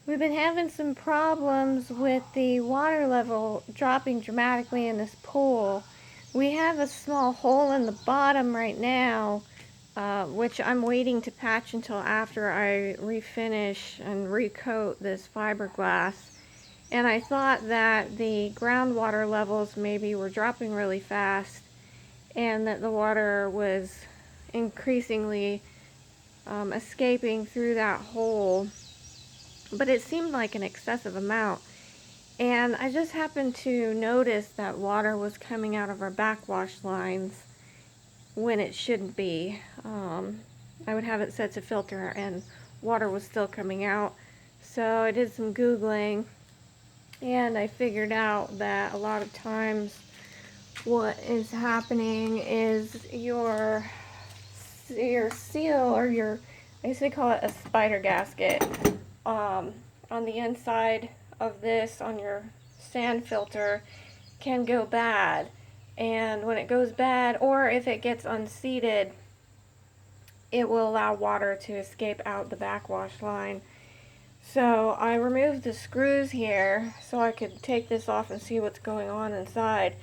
We've been having some problems with the water level dropping dramatically in this pool. We have a small hole in the bottom right now, which I'm waiting to patch until after I refinish and recoat this fiberglass. And I thought that the groundwater levels maybe were dropping really fast and that the water was increasingly escaping through that hole, but it seemed like an excessive amount. And I just happened to notice that water was coming out of our backwash lines when it shouldn't be. I would have it set to filter and water was still coming out. So I did some Googling and I figured out that a lot of times what is happening is your seal, or your, I used to call it a spider gasket, on the inside of this, on your sand filter, can go bad. And when it goes bad, or if it gets unseated, it will allow water to escape out the backwash line. So I removed the screws here so I could take this off and see what's going on inside.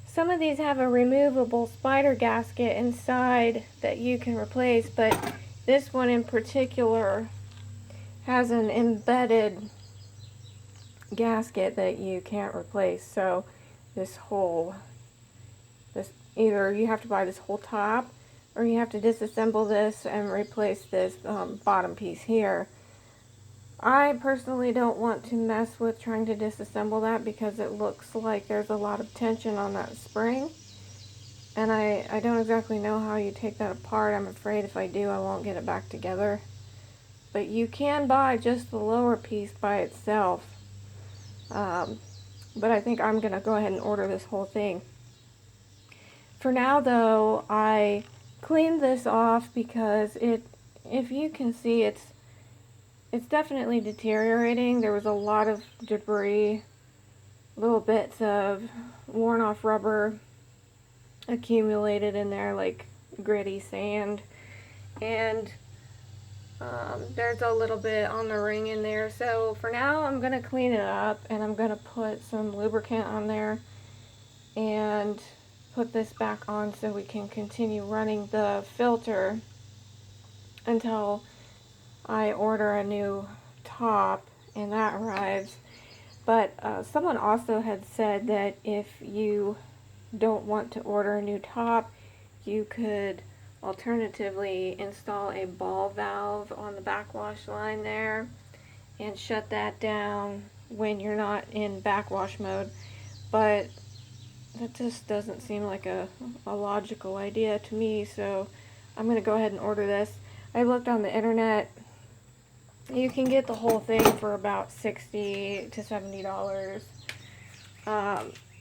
Some of these have a removable spider gasket inside that you can replace, but this one in particular has an embedded gasket that you can't replace. So this either you have to buy this whole top, or you have to disassemble this and replace this bottom piece here. I personally don't want to mess with trying to disassemble that because it looks like there's a lot of tension on that spring. And I don't exactly know how you take that apart. I'm afraid if I do, I won't get it back together. But you can buy just the lower piece by itself. But I think I'm going to go ahead and order this whole thing. For now, though, I cleaned this off because if you can see, it's definitely deteriorating. There was a lot of debris, little bits of worn off rubber accumulated in there, like gritty sand, and there's a little bit on the ring in there. So for now I'm going to clean it up and I'm going to put some lubricant on there and put this back on so we can continue running the filter until I order a new top and that arrives. But someone also had said that if you don't want to order a new top, you could alternatively install a ball valve on the backwash line there and shut that down when you're not in backwash mode. But that just doesn't seem like a logical idea to me, so I'm going to go ahead and order this. I looked on the internet. You can get the whole thing for about $60 to $70.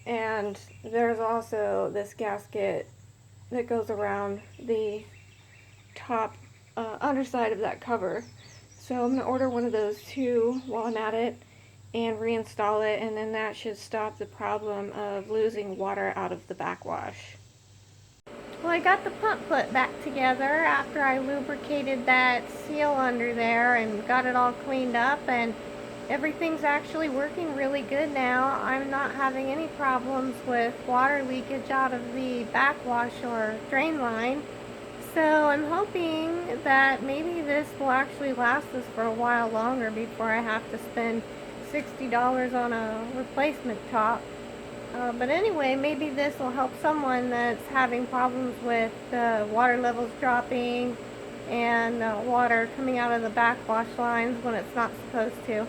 And there's also this gasket that goes around the top underside of that cover. So I'm going to order one of those too while I'm at it and reinstall it, and then that should stop the problem of losing water out of the backwash. Well, I got the pump put back together after I lubricated that seal under there and got it all cleaned up, and everything's actually working really good now. I'm not having any problems with water leakage out of the backwash or drain line. So I'm hoping that maybe this will actually last us for a while longer before I have to spend $60 on a replacement top. But anyway, maybe this will help someone that's having problems with water levels dropping and water coming out of the backwash lines when it's not supposed to.